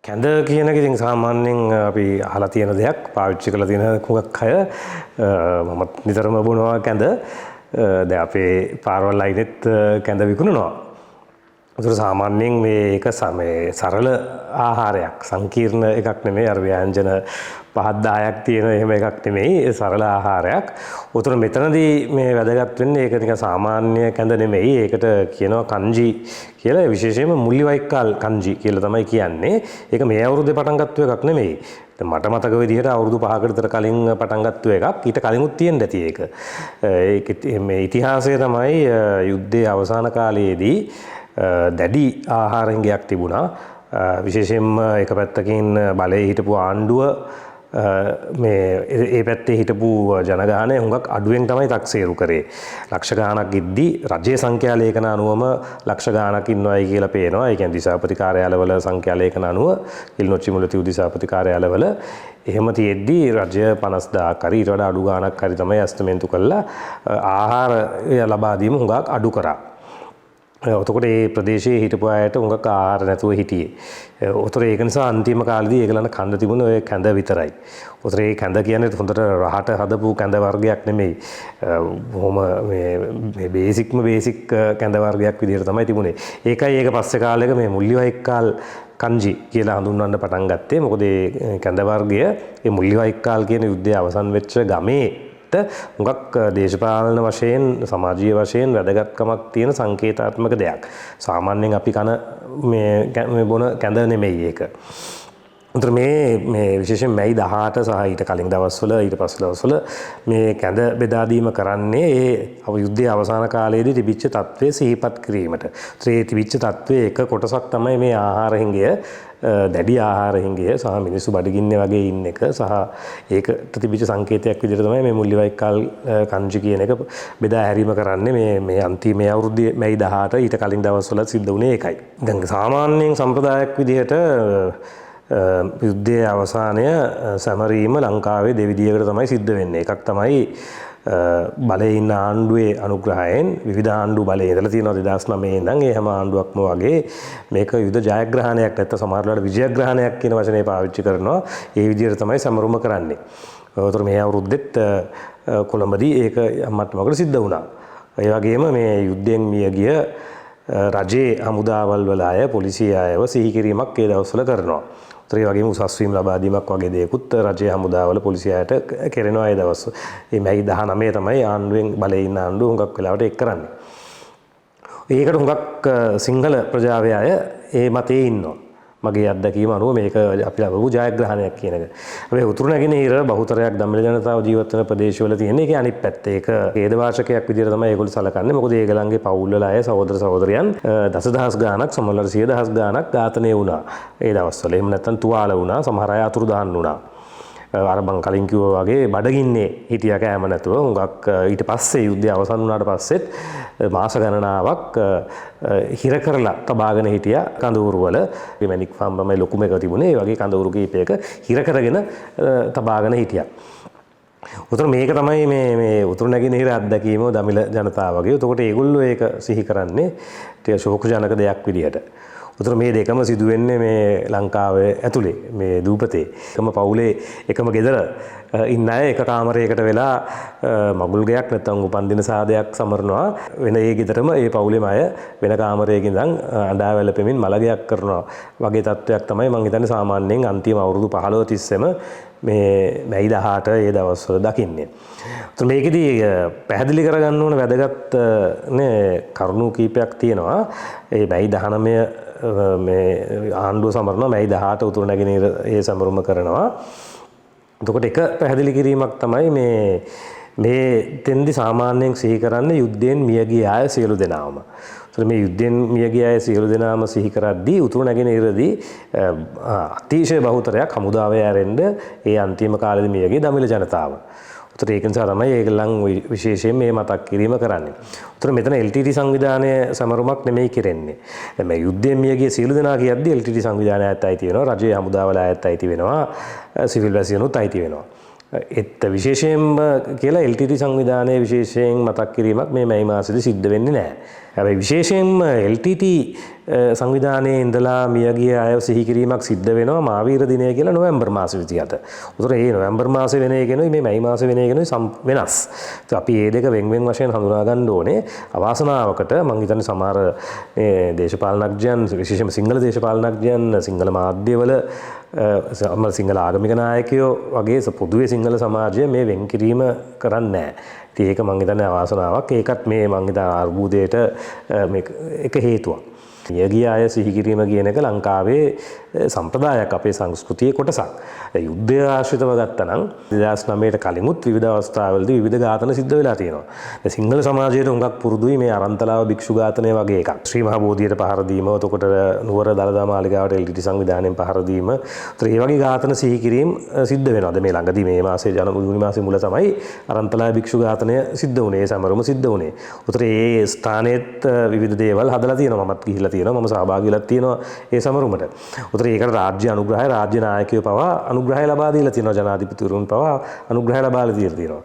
කැඳ කියන එක ඉතින් සාමාන්‍යයෙන් අපි අහලා තියෙන දෙයක්, පාවිච්චි කරලා තියෙන හුඟක් අය මමත් නිතරම බොනවා කැඳ. දැන් අපේ පාරවල් අයිනෙත් කැඳ විකුණනවා. ඒතර සාමාන්‍යයෙන් මේක සරල ආහාරයක්, සංකීර්ණ එකක් නෙමෙයි. අර ව්‍යංජන 5-10ක් තියෙන එහෙම එකක් නෙමෙයි. ඒ සරල ආහාරයක්. උතර මෙතනදී මේ වැදගත් වෙන්නේ ඒක නිකන් සාමාන්‍ය කැඳ නෙමෙයි. ඒකට කියනවා කංජි කියලා. විශේෂයෙන්ම මුල්ලිවයික්කාල් කංජි කියලා තමයි කියන්නේ. ඒක මේ අවුරුද්දේ පටන් ගත්ත එකක් නෙමෙයි. මට මතක විදිහට අවුරුදු 5කට විතර කලින් පටන් ගත්ත එකක්. ඊට කලිනුත් තියෙන්න ඇති ඒක. මේ ඉතිහාසය තමයි යුද්ධයේ අවසාන කාලයේදී දැඩි ආහාරහිඟයක් තිබුණා. විශේෂයෙන්ම එක පැත්තකින් බලයේ හිටපු ආණ්ඩුව ඒ පැත්තේ හිටපු ජනගහනය හුඟක් අඩුවෙන් තමයි තක්සේරු කරේ. ලක්ෂ ගාණක් ඉද්දි රජයේ සංඛ්‍යා ලේඛන අනුවම ලක්ෂ ගාණක් ඉන්නවයි කියලා පේනවා. ඒ කියන්නේ දිසාපති කාර්යාලවල සංඛ්‍යා ලේඛන අනුව කිලිනොච්චි මුලතිව් දිසාපති කාර්යාලවල එහෙම තියෙද්දි රජය 50000ක් හරි ඊට වඩා අඩු ගාණක් හරි තමයි ඇස්තමේන්තු කළා ආහාර ලබා දීම හුඟක් අඩු කරා. ඔතකොට ඒ ප්‍රදේශයේ හිටපු අයට හුඟක් ආහාර නැතුව හිටියේ. ඔතර ඒක නිසා අන්තිම කාලෙදී ඒගොල්ලන්ට කන්න තිබුණ ඔය කැඳ විතරයි. ඔතර ඒ කැඳ කියන්නේ හොඳට රහට හදපු කැඳ වර්ගයක් නෙමෙයි. බොහොම මේ බේසික් කැඳ වර්ගයක් විදිහට තමයි තිබුණේ. ඒකයි ඒක පස්සේ කාලෙක මේ මුල්ලිවයික්කාල් කංජි කියලා හඳුන්වන්න පටන් ගත්තේ. මොකද මේ කැඳ වර්ගය මේ මුල්ලිවයික්කාල් කියන යුද්ධය අවසන් වෙච්ච ගමේ හුඟක් දේශපාලන වශයෙන් සමාජීය වශයෙන් වැදගත්කමක් තියෙන සංකේතාත්මක දෙයක්. සාමාන්‍යයෙන් අපි කන මේ බොන කැඳ නෙමෙයි ඒක. උතර මේ විශේෂයෙන් මැයි 18 සහ ඊට කලින් දවස්වල ඊට පස්සේ දවස්වල මේ කැඳ බෙදා දීම කරන්නේ ඒ යුද්ධයේ අවසාන කාලයේදී තිබිච්ච තත්ත්වය සිහිපත් කිරීමට. ඒ තිබිච්ච තත්ත්වයේ එක කොටසක් තමයි මේ ආහාර හිඟය, දැඩි ආහාර හිඟය සහ මිනිස්සු බඩගින්නේ වගේ ඉන්න එක සහ ඒකට තිබිච්ච සංකේතයක් විදිහට තමයි මේ මුල්ලිවයික්කාල් කංජි කියන එක බෙදා හැරීම කරන්නේ. මේ අන්තිම අවුරුද්දේ මැයි 18 ඊට කලින් දවස්වල සිද්ධ වුණේ ඒකයි. දැන් සාමාන්‍යයෙන් සම්ප්‍රදායක් විදිහට යුද්ධයේ අවසානය සැමරීම ලංකාවේ දෙවිදියකට තමයි සිද්ධ වෙන්නේ. එකක් තමයි බලයේ ඉන්න ආණ්ඩුවේ අනුග්‍රහයෙන් විවිධ ආණ්ඩු බලයේ ඉඳලා තියෙනවා 2009 ඉඳන් ඒ හැම ආණ්ඩුවක්ම වගේ මේක යුද ජයග්‍රහණයක් නැත්නම් සමහර වෙලාවට විජයග්‍රහණයක් කියන වචනේ පාවිච්චි කරනවා. ඒ විදිහට තමයි සමරුම කරන්නේ. ඒතර මේ අවුරුද්දෙත් කොළඹදී ඒක මට්ටමකට සිද්ධ වුණා. ඒ වගේම මේ යුද්ධයෙන් මිය ගිය රජයේ හමුදාවල් වල අය පොලිසිය අයව සිහි කිරීමක් ඒ දවස්වල කරනවා. ඒ වගේම උසස් වීම ලබා දීමක් වගේ දේකුත් රජයේ හමුදාවල පොලිසියට කරනවා ඒ දවස්. මේ මැයි 19 තමයි ආණ්ඩුවෙන් බලයේ ඉන්න ආණ්ඩුව හුඟක් වෙලාවට ඒක කරන්නේ. ඒකට හුඟක් සිංහල ප්‍රජාවේ අය ඒ මතයේ ඉන්නවා. මගේ අත්දැකීම අනුව මේක අපි ලබපු ජයග්‍රහණයක් කියන එක. අපි උතුරු නැගෙනහිර බහුතරයක් දමිළ ජනතාව ජීවත් වෙන ප්‍රදේශවල තියෙන එකේ අනිත් පැත්ත. ඒක ඛේදවාචකයක් විදිහට තමයි ඒගොල්ලෝ සලකන්නේ. මොකද ඒගොල්ලන්ගේ පවුල් වල අය සහෝදර සහෝදරයන් දසදහස් ගාණක් සමහරවල් 100,000 ගාණක් ඝාතනය වුණා. ඒ දවස්වල. එහෙම නැත්නම් තුවාල වුණා. සමහර අය අතුරුදහන් වුණා. අර මං කලින් කිව්වා වගේ බඩගින්නේ හිටියා කෑම නැතුව. හුඟක් ඊට පස්සේ යුද්ධය අවසන් වුණාට පස්සෙත් මාස ගණනාවක් හිර කරලා තබාගෙන හිටියා කඳවුරු වල. මැණික් ෆාම් තමයි ලොකුම එක තිබුණේ. ඒ වගේ කඳවුරු කීපයක හිර කරගෙන තබාගෙන හිටියා. උතර මේක තමයි මේ උතුරු නැගෙනහිර අත්දැකීම දමිළ ජනතාවගේ. එතකොට ඒගොල්ලෝ ඒක සිහි කරන්නේ ටික ශෝකජනක දෙයක් විදිහට. උතර මේ දෙකම සිදු වෙන්නේ මේ ලංකාවේ ඇතුලේ මේ දූපතේ. එකම පවුලේ එකම ගෙදර ඉන්න අය එක කාමරයකට වෙලා මගුල් ගයක් නැත්නම් උපන්දින සාදයක් සමරනවා. වෙන ඒ ගෙදරම ඒ පවුලේම අය වෙන කාමරයක ඉඳන් අඬා වැළපෙමින් මලගයක් කරනවා වගේ තත්ත්වයක් තමයි මම හිතන්නේ සාමාන්‍යයෙන් අන්තිම අවුරුදු 15 තිස්සෙම මේ මැයි 18 ඒ දවස්වල දකින්නේ. ඒත් මේකෙදී පැහැදිලි කරගන්න ඕන වැදගත් නේ කරුණු කීපයක් තියෙනවා. ඒ මැයි 19 මේ ආණ්ඩුව සමරනවා මැයි 18 උතුරු නැගෙනහිර ඒ සමරුම කරනවා. එතකොට එක පැහැදිලි කිරීමක් තමයි මේ තෙන්දි සාමාන්‍යයෙන් සිහි කරන්නේ යුද්ධයෙන් මිය ගිය අය සියලු දෙනාම. මේ යුද්ධයෙන් මිය ගිය අය සියලු දෙනාම සිහි කරද්දී උතුරු නැගෙනහිරදී අතිශය බහුතරයක් හමුදාවේ ඇරෙන්න ඒ අන්තිම කාලෙදී මිය ගිය දමිළ ජනතාව. උතර ඒක නිසා තමයි ඒගොල්ලන් විශේෂයෙන් මේ මතක් කිරීම කරන්නේ. උතර මෙතන LTT සංවිධානය සමරුමක් නෙමෙයි කෙරෙන්නේ. දැන් මේ යුද්ධයෙන් මිය ගිය සියලු දෙනා කියද්දී LTT සංවිධානයත් අයිති වෙනවා, රජයේ හමුදාවල අයත් අයිති වෙනවා, සිවිල් වැසියනුත් අයිති වෙනවා. එත් විශේෂයෙන්ම කියලා LTT සංවිධානයේ විශේෂයෙන් මතක් කිරීමක් මේ මැයි මාසෙදි සිද්ධ වෙන්නේ නැහැ. හැබැයි විශේෂයෙන්ම LTT සංවිධානයේ ඉඳලා මියගිය අය සිහි කිරීමක් සිද්ධ වෙනවා මහාවීර දිනය කියලා නොවැම්බර් මාසෙ 27. උතර ඒ නොවැම්බර් මාසෙ වෙන එකනොයි මේ මැයි මාසෙ වෙන එකනොයි වෙනස්. අපි මේ දෙක වෙන් වෙන් වශයෙන් හඳුනා ගන්න ඕනේ. අවාසනාවකට මම හිතන්නේ සමහර මේ දේශපාලනඥයන් විශේෂයෙන්ම සිංහල දේශපාලනඥයන් සිංහල මාධ්‍යවල සිංහල ආගමික නායකයෝ වගේ පොදුවේ සිංහල සමාජය මේ වෙන් කිරීම කරන්නේ නැහැ. ඒක මං හිතන්නේ අවාසනාවක්. ඒකත් මේ මං හිතන අර්බුදයට එක හේතුවක්. මියගිය අය සිහි කිරීම කියන එක ලංකාවේ සම්ප්‍රදායක් අපේ සංස්කෘතියේ කොටසක්. යුද්ධය ආශ්‍රිතව ගත්තනම් 2009ට කලිමුත් විවිධ අවස්ථාවලදී විවිධ ඝාතන සිද්ධ වෙලා තියෙනවා. සිංහල සමාජයට උඟක් පුරුදුයි මේ අරන්තලාව භික්ෂු ඝාතනය වගේ එකක්. ශ්‍රී මහා බෝධියට පහර දීම, එතකොට නුවර දළදා මාලිගාවට LTT සංවිධානයෙන් පහර දීම, ඒ වගේ ඝාතන සිහි කිරීම සිද්ධ වෙනවා. මේ ළඟදී මේ මාසේ ජූනි මාසේ මුල තමයි අරන්තලාව භික්ෂු ඝාතනය සිද්ධ වුණේ, සමරුම සිද්ධ වුණේ. උතර ඒ ස්ථානෙත් විවිධ දේවල් හදලා තියෙනවා. මමත් ගිහිල්ලා තියෙනවා, මම සහභාගී වෙලා තියෙනවා ඒ සමරුමට. උතර ඒකට රාජ්‍ය අනුග්‍රහය, රාජ්‍ය නායකයෝ පවා අනුග්‍රහය ලබා දීලා තියෙනවා, ජනාධිපතිවරුන් පවා අනුග්‍රහය ලබා දීලා තියෙනවා.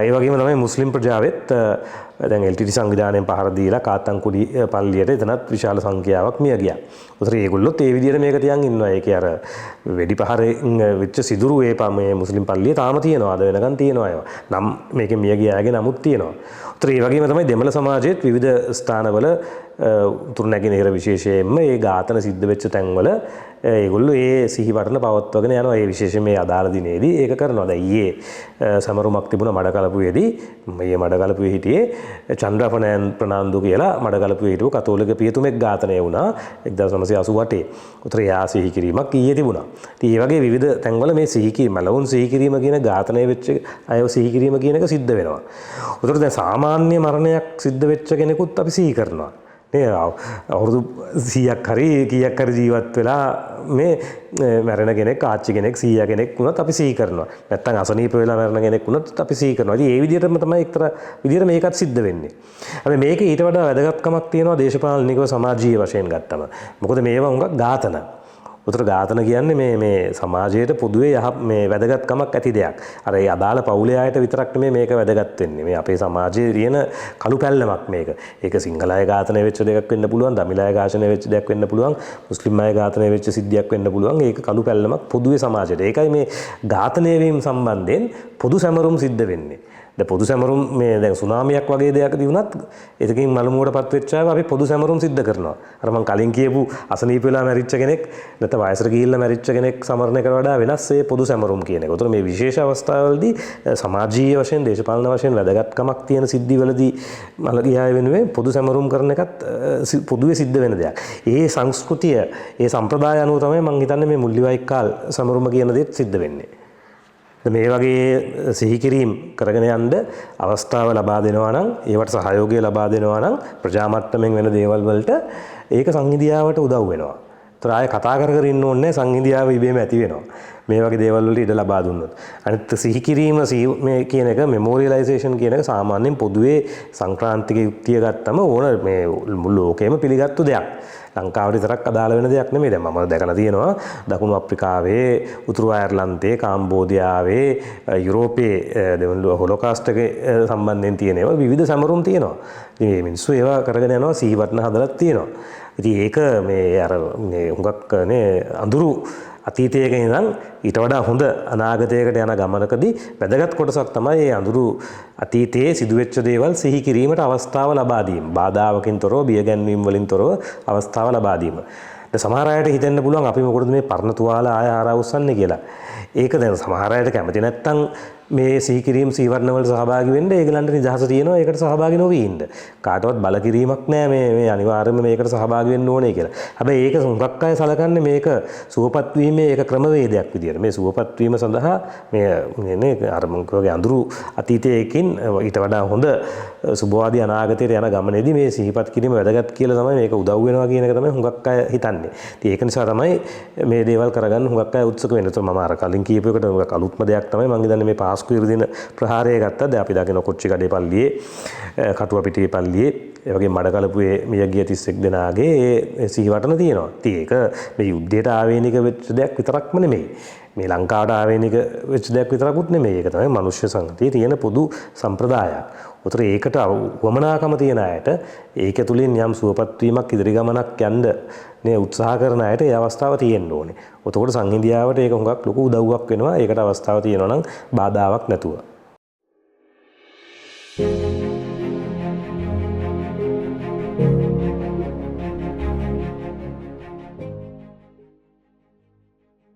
ඒ වගේම තමයි මුස්ලිම් ප්‍රජාවෙත් දැන් LTT සංවිධානයෙන් පහර දීලා කාත්තන්කුඩි පල්ලියට එතනත් විශාල සංඛ්‍යාවක් මිය ගියා. උතර ඒගොල්ලොත් ඒ විදිහට මේක තියන් ඉන්නවා. ඒකේ අර වෙඩි පහරෙන් වෙච්ච සිදුරු මේ මුස්ලිම් පල්ලියේ තාම තියෙනවා. අද වෙනකන් තියෙනවා ඒවා. නම් මේකේ මිය ගියාගේ නමුත් තියෙනවා. උතර ඒ වගේම තමයි දෙමළ සමාජයේත් විවිධ ස්ථානවල උතුරු නැගෙනහිර විශේෂයෙන්ම මේ ඝාතන සිද්ධ වෙච්ච තැන්වල ඒගොල්ලෝ ඒ සිහිවටන පවත්වගෙන යනවා. ඒ විශේෂයෙන් මේ අදාළ දිනේදී ඒක කරනවා. දැන් ඊයේ සමරුමක් තිබුණා මඩකලපුවේදී. මේ මඩකලපුවේ හිටියේ චන්ද්‍රපනයන් ප්‍රනාන්දු කියලා මඩකලපුවේ හිටපු කතෝලික පියතුමෙක් ඝාතනය වුණා 1988. උතර යා සිහි කිරීමක් ඊයේ තිබුණා. ඉතින් මේ වගේ විවිධ තැන්වල මේ සිහි කිරීම, මලවුන් සිහි කිරීම කියන ඝාතනය වෙච්ච අයව සිහි කිරීම කියන එක සිද්ධ වෙනවා. උතර දැන් සාමාන්‍ය මරණයක් සිද්ධ වෙච්ච කෙනෙකුත් අපි සිහි කරනවා. අවුරුදු 100ක් හරි කීයක් හරි ජීවත් වෙලා මේ මැරෙන කෙනෙක්, ආච්චි කෙනෙක්, සීයා කෙනෙක් වුණත් අපි සිහි කරනවා. නැත්තම් අසනීප වෙලා මැරෙන කෙනෙක් වුණත් අපි සිහි කරනවා. ඉතින් ඒ විදිහටම තමයි එක්තරා විදිහට මේකත් සිද්ධ වෙන්නේ. හැබැයි මේකේ ඊට වඩා වැදගත්කමක් තියෙනවා දේශපාලනිකව සමාජීය වශයෙන් ගත්තම. මොකද මේවා හුඟක් ඝාතන. උතර ඝාතන කියන්නේ මේ සමාජයට පොදුවේ මේ වැදගත්කමක් ඇති දෙයක්. අර ඒ අදාළ පවුලේ අයට විතරක් නෙමෙයි මේක වැදගත් වෙන්නේ. මේ අපේ සමාජයේ තියෙන කළු පැල්ලමක් මේක. ඒක සිංහල අය ඝාතනය වෙච්ච දෙයක් වෙන්න පුළුවන්, දමිළ අය ඝාතනය වෙච්ච දෙයක් වෙන්න පුළුවන්, මුස්ලිම් අය ඝාතනය වෙච්ච සිද්ධියක් වෙන්න පුළුවන්. ඒක කළු පැල්ලමක් පොදුවේ සමාජයට. ඒකයි මේ ඝාතනය වීම සම්බන්ධයෙන් පොදු සැමරුම් සිද්ධ වෙන්නේ. දැන් පොදු සැමරුම් මේ දැන් සුනාමියක් වගේ දෙයක්දී වුණත් ඒකකින් මලමුවටපත් වෙච්ච අය අපි පොදු සැමරුම් සිද්ධ කරනවා. අර මම කලින් කියපු අසනීප වෙලා මැරිච්ච කෙනෙක් නැත්නම් වයසට ගිහිල්ලා මැරිච්ච කෙනෙක් සමරණයකට වඩා වෙනස් ඒ පොදු සැමරුම් කියන එක. උතන මේ විශේෂ අවස්ථාවවලදී සමාජීය වශයෙන්, දේශපාලන වශයෙන් වැදගත්කමක් තියෙන සිද්ධිවලදී මලගියාය වෙනුවෙන් පොදු සැමරුම් කරන එකත් පොදුවේ සිද්ධ වෙන දෙයක්. ඒ සංස්කෘතිය, ඒ සම්ප්‍රදාය අනුව තමයි මම හිතන්නේ මේ මුල්ලිවයික්කාල් සමරුම කියන දේත් සිද්ධ වෙන්නේ. මේ වගේ සිහි කිරීම කරගෙන යන්න අවස්ථාව ලබා දෙනවා නම්, ඒවට සහයෝගය ලබා දෙනවා නම් ප්‍රජා මට්ටමින් වෙන දේවල් වලට ඒක සංහිඳියාවට උදව් වෙනවා. ඒතර ආයේ කතා කර ඉන්න ඕනේ නැහැ, සංහිඳියාව ඉබේම ඇති වෙනවා. මේ වගේ දේවල් වලට ඉඩ ලබා දුන්නොත්. අනිත් සිහි කිරීම මේ කියන එක, මෙමෝරියලයිසේෂන් කියන එක සාමාන්‍යයෙන් පොදුවේ සංක්‍රාන්තික යුක්තිය ගත්තම ඕන මේ මුළු ලෝකෙම පිළිගත්තු දෙයක්. ලංකාවට විතරක් අදාළ වෙන දෙයක් නෙමෙයි. දැන් මම දැකලා තියෙනවා දකුණු අප්‍රිකාවේ, උතුරු අයර්ලන්තයේ, කාම්බෝදියාවේ, යුරෝපයේ දෙවනුව හොලොකාස්ට් එක සම්බන්ධයෙන් තියෙන ඒවා විවිධ සමරුම් තියෙනවා. ඉතින් මේ මිනිස්සු ඒවා කරගෙන යනවා, සිහිවටන හදලා තියෙනවා. ඉතින් ඒක මේ අර මේ හුඟක් නේ අඳුරු අතීතයක ඉඳන් ඊට වඩා හොඳ අනාගතයකට යන ගමනකදී වැදගත් කොටසක් තමයි මේ අඳුරු අතීතයේ සිදුවෙච්ච දේවල් සිහි කිරීමට අවස්ථාව ලබා දීම. බාධාවකින් තොරව, බියගැන්වීම් වලින් තොරව අවස්ථාව ලබා දීම. දැන් සමහර අයට හිතෙන්න පුළුවන් අපි මොකටද මේ පරණ තුවාල ආය ආරා උස්සන්නේ කියලා. ඒක දැන් සමහර අයට කැමති නැත්තම් මේ සිහි කිරීම සීවරණ වලට සහභාගී වෙන්න ඒගලන්ට නිදහස තියෙනවා. ඒකට සහභාගී නොවී ඉන්න. කාටවත් බල කිරීමක් නැහැ මේ අනිවාර්යයෙන්ම මේකට සහභාගී වෙන්න ඕනේ කියලා. හැබැයි ඒක හුඟක් අය සලකන්නේ මේක සුවපත් වීමේ ඒක ක්‍රමවේදයක් විදියට. මේ සුවපත් වීම සඳහා මේ නේ අර මොකගේ අඳුරු අතීතයකින් ඊට වඩා හොඳ සුබවාදී අනාගතයට යන ගමනේදී මේ සිහිපත් කිරීම වැදගත් කියලා තමයි මේක උදව් වෙනවා කියන එක තමයි හුඟක් අය හිතන්නේ. ඉතින් ඒක නිසා තමයි මේ දේවල් කරගන්න හුඟක් අය උත්සුක වෙන්නේ. මම අර කලින් කියපු එකට අලුත්ම දෙයක් තමයි මම හිතන්නේ මේ පාස්කු ඉරදින ප්‍රහාරය ගත්තා. දැන් අපි දකින කොච්චිකඩේ පල්ලියේ, කටුවපිටියේ පල්ලියේ, ඒ වගේ මඩකලපුවේ මියගිය 31 දෙනාගේ සිහිවටන තියෙනවා. ඉතින් ඒක මේ යුද්ධයට ආවේනික වෙච්ච දෙයක් විතරක්ම නෙමෙයි. මේ ලංකාවට ආවේනික වෙච්ච දෙයක් විතරකුත් නෙමෙයි. ඒක තමයි මනුෂ්‍ය සංගතියේ තියෙන පොදු සම්ප්‍රදායක්. උතර ඒකට වමනාකම තියෙන අයට ඒක තුලින් යම් සුවපත් වීමක් ඉදිරි ගමනක් යන්න නේ උත්සාහ කරන අයට ඒ අවස්ථාව තියෙන්න ඕනේ. එතකොට සංහිඳියාවට ඒක හුඟක් ලොකු උදව්වක් වෙනවා. ඒකට අවස්ථාව තියෙනවා නම් බාධාවක් නැතුව.